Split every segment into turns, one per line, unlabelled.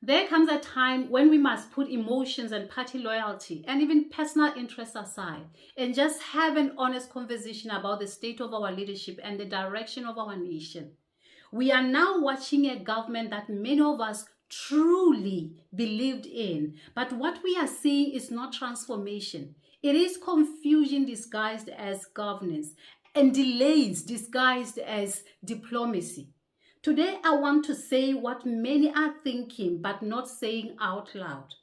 There comes a time when we must put emotions and party loyalty and even personal interests aside and just have an honest conversation about the state of our leadership and the direction of our nation. We are now watching a government that many of us truly believed in, but what we are seeing is not transformation. It is confusion disguised as governance and delays disguised as diplomacy. Today, I want to say what many are thinking but not saying out loud.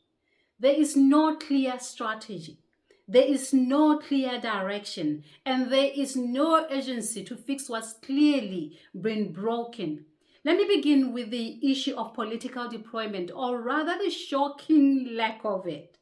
There is no clear strategy. There is no clear direction, and there is no urgency to fix what's clearly been broken. Let me begin with the issue of political deployment, or rather the shocking lack of it.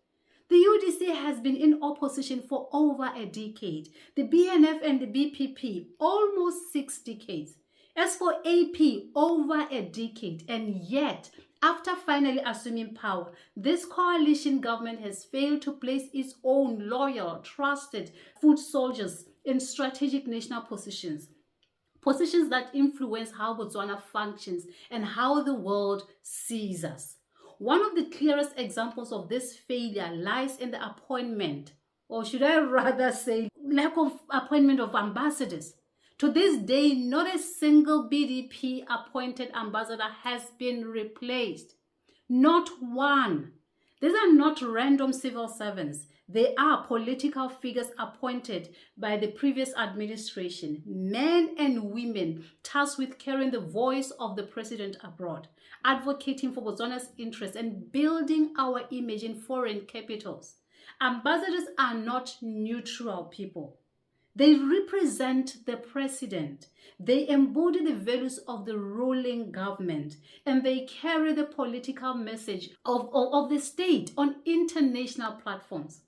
The UDC has been in opposition for over a decade. The BNF and the BPP, almost 6 decades. As for AP, over a decade, and yet, after finally assuming power, this coalition government has failed to place its own loyal, trusted foot soldiers in strategic national positions. Positions that influence how Botswana functions and how the world sees us. One of the clearest examples of this failure lies in the appointment, or should I rather say, lack of appointment of ambassadors. To this day, not a single BDP-appointed ambassador has been replaced. Not one. These are not random civil servants. They are political figures appointed by the previous administration, men and women tasked with carrying the voice of the president abroad, advocating for Botswana's interests and building our image in foreign capitals. Ambassadors are not neutral people. They represent the president. They embody the values of the ruling government, and they carry the political message of the state on international platforms.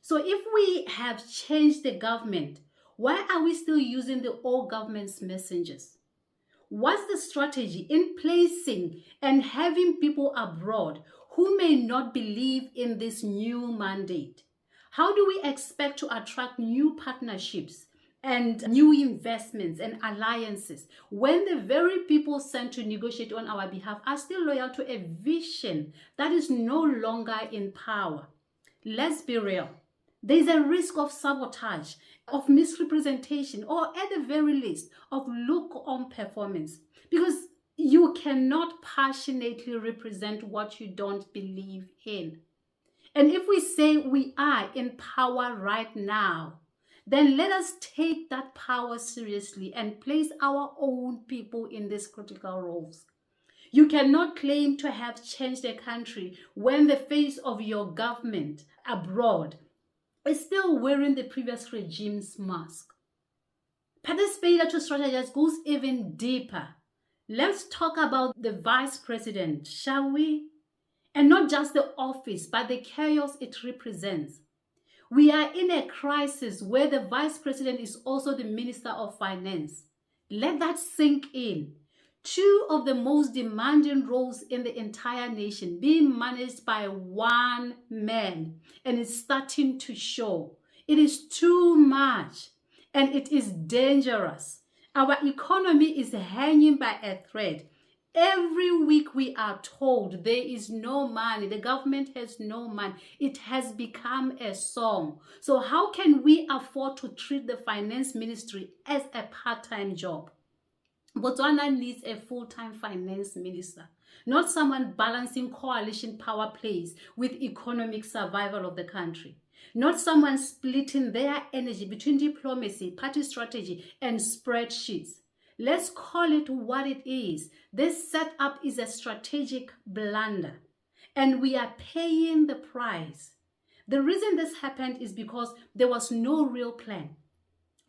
So if we have changed the government, why are we still using the old government's messengers? What's the strategy in placing and having people abroad who may not believe in this new mandate? How do we expect to attract new partnerships and new investments and alliances when the very people sent to negotiate on our behalf are still loyal to a vision that is no longer in power? Let's be real. There's a risk of sabotage, of misrepresentation, or at the very least, of lukewarm performance, because you cannot passionately represent what you don't believe in. And if we say we are in power right now, then let us take that power seriously and place our own people in these critical roles. You cannot claim to have changed a country when the face of your government abroad is still wearing the previous regime's mask. But this failure to strategize goes even deeper. Let's talk about the vice president, shall we? And not just the office, but the chaos it represents. We are in a crisis where the vice president is also the minister of finance. Let that sink in. 2 of the most demanding roles in the entire nation being managed by one man, and it's starting to show. It is too much, and it is dangerous. Our economy is hanging by a thread. Every week we are told there is no money. The government has no money. It has become a song. So how can we afford to treat the finance ministry as a part-time job? Botswana needs a full-time finance minister, not someone balancing coalition power plays with economic survival of the country. Not someone splitting their energy between diplomacy, party strategy, and spreadsheets. Let's call it what it is. This setup is a strategic blunder, and we are paying the price. The reason this happened is because there was no real plan.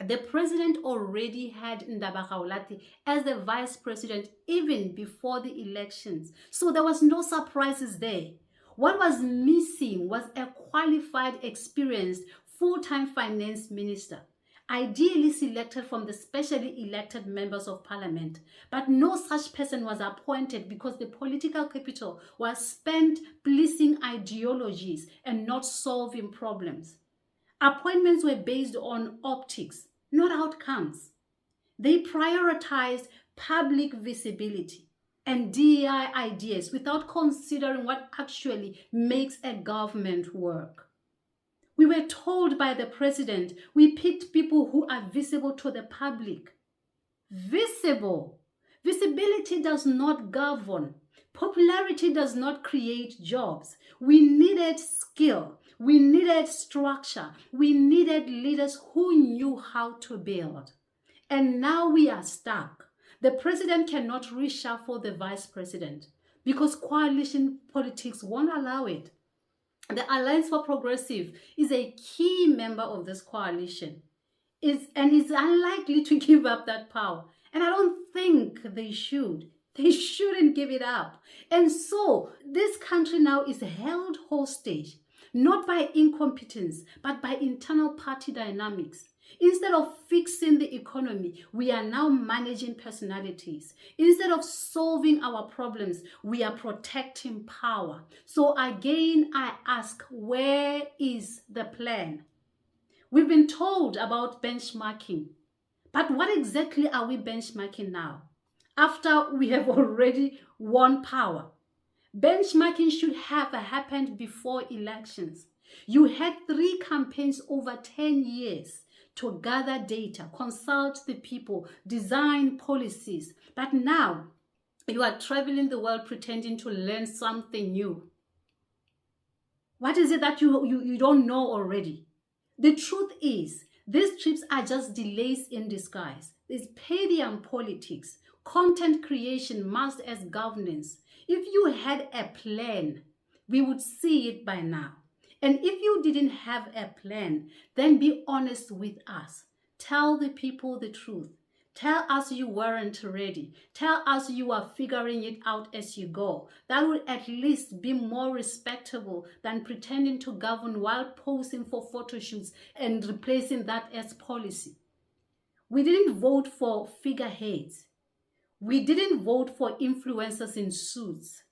The president already had Ndaba Gaolathe as the vice president even before the elections, so there was no surprises there. What was missing was a qualified, experienced, full-time finance minister, ideally selected from the specially elected members of parliament. But no such person was appointed because the political capital was spent policing ideologies and not solving problems. Appointments were based on optics, not outcomes. They prioritized public visibility. and DEI ideas without considering what actually makes a government work. We were told by the president we picked people who are visible to the public. Visible. Visibility does not govern. Popularity does not create jobs. We needed skill. We needed structure. We needed leaders who knew how to build. And now we are stuck. The president cannot reshuffle the vice president because coalition politics won't allow it. The Alliance for Progressive is a key member of this coalition and is unlikely to give up that power. And I don't think they should. They shouldn't give it up. And so this country now is held hostage, not by incompetence, but by internal party dynamics. Instead of fixing the economy, we are now managing personalities. Instead of solving our problems, we are protecting power. So again, I ask, where is the plan? We've been told about benchmarking, but what exactly are we benchmarking now? After we have already won power. Benchmarking should have happened before elections. You had 3 campaigns over 10 years to gather data, consult the people, design policies. But now you are traveling the world pretending to learn something new. What is it that you don't know already? The truth is, these trips are just delays in disguise. It's Padian politics, content creation masked as governance. If you had a plan, we would see it by now. And if you didn't have a plan, then be honest with us. Tell the people the truth. Tell us you weren't ready. Tell us you are figuring it out as you go. That would at least be more respectable than pretending to govern while posing for photo shoots and replacing that as policy. We didn't vote for figureheads. We didn't vote for influencers in suits.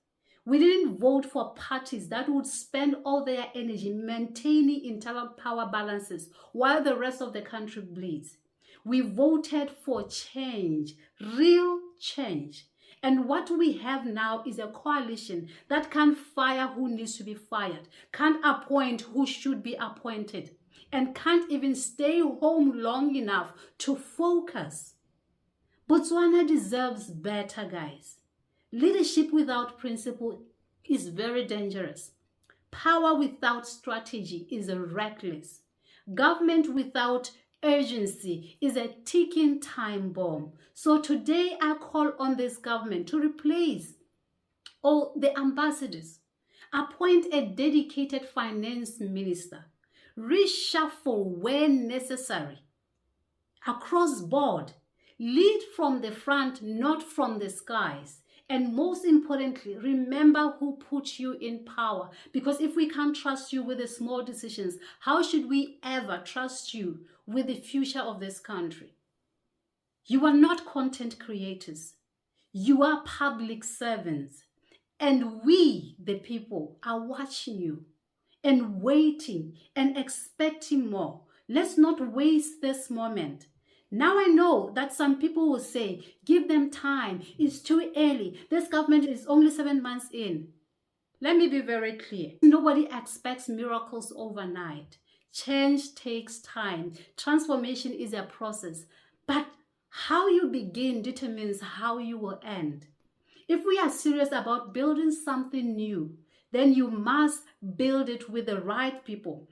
We didn't vote for parties that would spend all their energy maintaining internal power balances while the rest of the country bleeds. We voted for change, real change. And what we have now is a coalition that can't fire who needs to be fired, can't appoint who should be appointed, and can't even stay home long enough to focus. Botswana deserves better, guys. Leadership without principle is very dangerous. Power without strategy is reckless. Government without urgency is a ticking time bomb. So today I call on this government to replace all the ambassadors, appoint a dedicated finance minister, reshuffle when necessary, across board, lead from the front, not from the skies. And most importantly, remember who put you in power. Because if we can't trust you with the small decisions, how should we ever trust you with the future of this country? You are not content creators. You are public servants. And we, the people, are watching you and waiting and expecting more. Let's not waste this moment. Now I know that some people will say, give them time, it's too early, this government is only 7 months in. Let me be very clear. Nobody expects miracles overnight. Change takes time. Transformation is a process. But how you begin determines how you will end. If we are serious about building something new, then you must build it with the right people,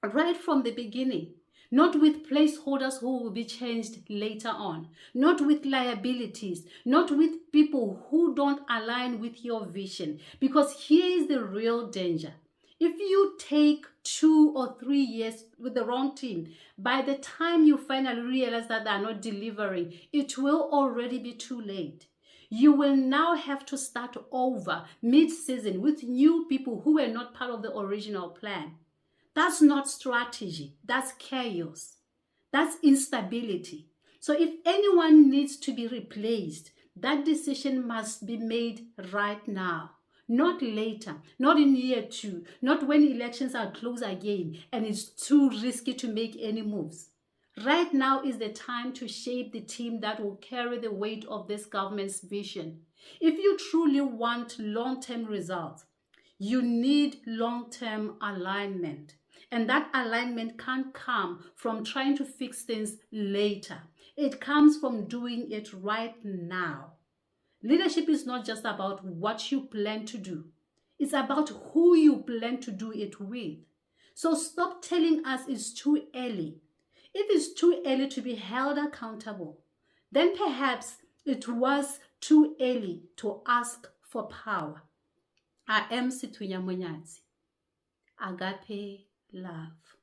right from the beginning. Not with placeholders who will be changed later on. Not with liabilities. Not with people who don't align with your vision. Because here is the real danger. If you take 2 or 3 years with the wrong team, by the time you finally realize that they are not delivering, it will already be too late. You will now have to start over mid-season with new people who were not part of the original plan. That's not strategy. That's chaos. That's instability. So if anyone needs to be replaced, that decision must be made right now. Not later, not in year 2, not when elections are close again and it's too risky to make any moves. Right now is the time to shape the team that will carry the weight of this government's vision. If you truly want long-term results, you need long-term alignment. And that alignment can't come from trying to fix things later. It comes from doing it right now. Leadership is not just about what you plan to do. It's about who you plan to do it with. So stop telling us it's too early. If it's too early to be held accountable, then perhaps it was too early to ask for power. I am Sethunya Monyatsi. Agape love.